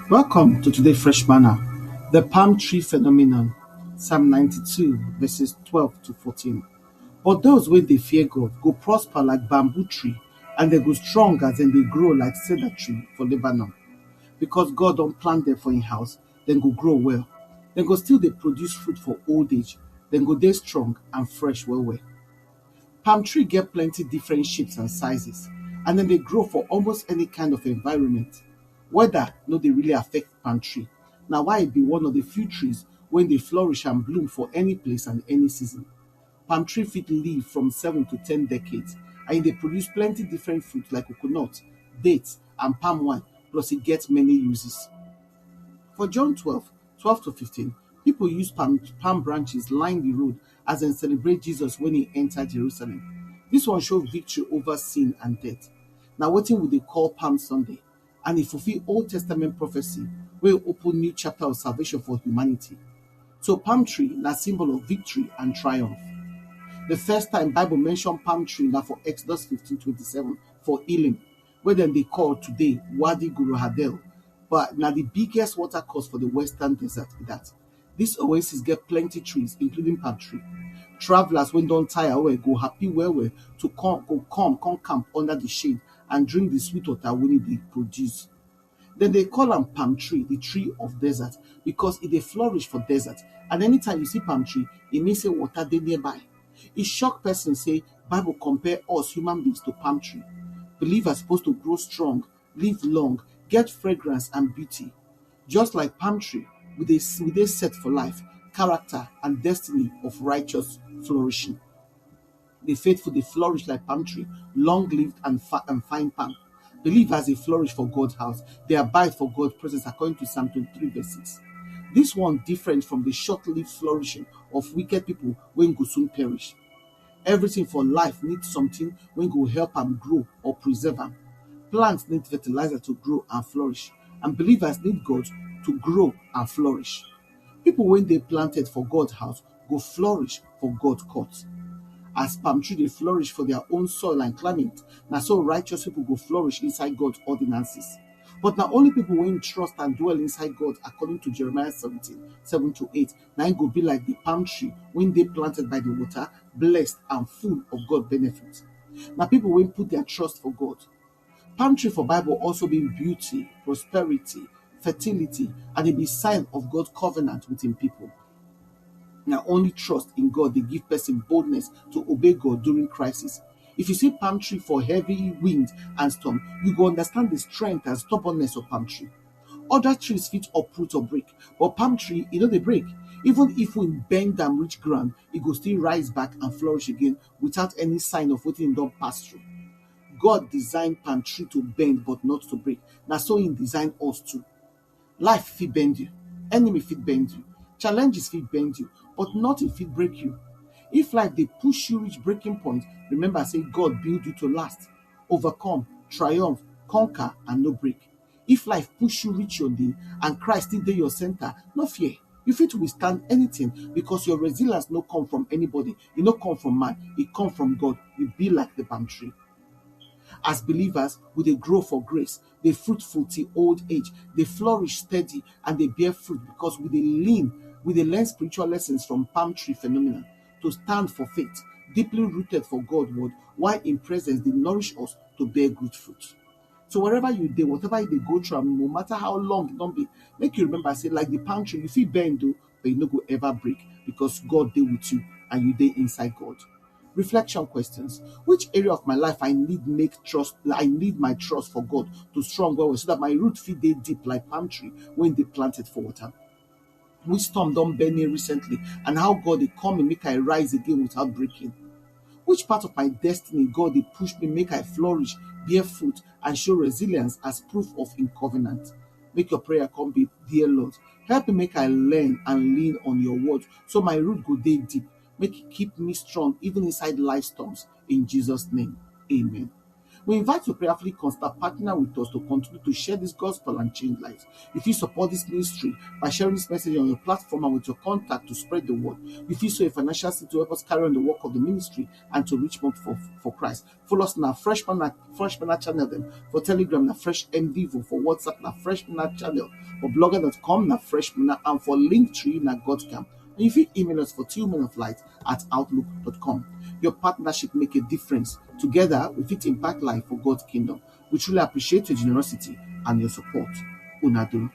Welcome to today's fresh manna, the palm tree phenomenon, Psalm 92, verses 12 to 14. But those wey dey fear God go prosper like bamboo tree, and they go strong as dem dey grow like cedar tree for Lebanon. Because God don plant them for im house, dem go grow well. Dem go still dey produce fruit for old age. Dem go dey strong and fresh well well. Palm tree get plenty different shapes and sizes, and dem dey grow for almost any kind of environment. Weather no dey really affect palm tree. Na why e be one of the few trees wey dey flourish and bloom for any place and any season. Palm tree fit live from 7 to 10 decades, and e dey produce plenty different fruits like coconut, dates, and palm wine, plus e get many uses. For John 12 to 15, people use palm branches line the road as dem celebrate Jesus when he entered Jerusalem. This one show victory over sin and death. Na wetin we dey call Palm Sunday, and e fulfill Old Testament prophecy wey open new chapter of salvation for humanity. So palm tree na symbol of victory and triumph. The first time Bible mention palm tree na for Exodus 15:27 for Elim, wey dem dey call today Wadi Guru Hadel, but na the biggest water course for the western desert be that. This oasis get plenty trees, including palm tree. Travelers wey don tire well go happy well well to come camp under the shade and drink the sweet water wey e dey produce. Dem dey call am palm tree, the tree of desert, because e dey flourish for desert, and anytime you see palm tree, e mean say water dey nearby. E shock person say Bible compare us human beings to palm tree. Believers supposed to grow strong, live long, get fragrance and beauty. Just like palm tree, we dey set for life, character, and destiny of righteous flourishing. The faithful dey flourish like palm tree, long-lived and fine palm. Believers dey flourish for God's house. They abide for God's presence according to Psalm 23 verse 6. This one different from the short-lived flourishing of wicked people wey go soon perish. Everything for life needs something wey go help am grow or preserve am. Plants need fertilizer to grow and flourish, and believers need God to grow and flourish. People wey dey planted for God's house go flourish for God's court. As palm tree dey flourish for their own soil and climate, na so righteous people go flourish inside God's ordinances. But na only people wey trust and dwell inside God, according to Jeremiah 17:7-8, na im go be like the palm tree wey dey planted by the water, blessed and full of God benefits. Na people wey put their trust for God. Palm tree for Bible also mean beauty, prosperity, fertility, and e be sign of God's covenant with him people. Na only trust in God dey give person boldness to obey God during crisis. If you see palm tree for heavy wind and storm, you go understand the strength and stubbornness of palm tree. Other trees fit uproot or break, but palm tree e no dey break. Even if we bend am reach ground, e go still rise back and flourish again without any sign of wetin e don pass through. God designed palm tree to bend but not to break. Na so he design us too. Life fit bend you, enemy fit bend you, challenges fit bend you, but nothing fit break you. If life dey push you reach breaking point, remember say God build you to last, overcome, triumph, conquer, and no break. If life push you reach your day and Christ still dey your center, no fear. You fit withstand anything because your resilience no come from anybody, e no come from man, e come from God. You be like the palm tree. As believers, we dey grow for grace, dey fruitful till old age, dey flourish steady, and dey bear fruit because we dey learn spiritual lessons from palm tree phenomenon to stand for faith, deeply rooted for God's word, while in presence dey nourish us to bear good fruit. So wherever you dey, whatever you dey go through, and no matter how long it don be, make you remember say like the palm tree, you fit bend o, but you no go ever break because God dey with you and you dey inside God. Reflection questions. Which area of my life I need my trust for God to strong well so that my root fit dey deep like palm tree when dey planted for water? Which storm don bend me recently and how God dey come and make I rise again without breaking? Which part of my destiny God dey push me make I flourish, bear fruit, and show resilience as proof of him covenant? Make your prayer come be, dear Lord, help me make I learn and lean on your word so my root go dey deep. Make it keep me strong even inside life storms. In Jesus' name, amen. We invite you to prayerfully consider partner with us to continue to share this gospel and change lives. If you support this ministry by sharing this message on your platform and with your contact to spread the word, if you sow a financial seed to help us carry on the work of the ministry and to reach more for Christ. Follow us on our Fresh Manna channel then. For Telegram, na Fresh MVivo. For WhatsApp, na Fresh Manna channel. For blogger.com, na Fresh Manna. And for Linktree, na Godcamp. And if you email us for 2menoflight@outlook.com. Your partnership make a difference. Together, we fit impact life for God's kingdom. We truly appreciate your generosity and your support. Unadu.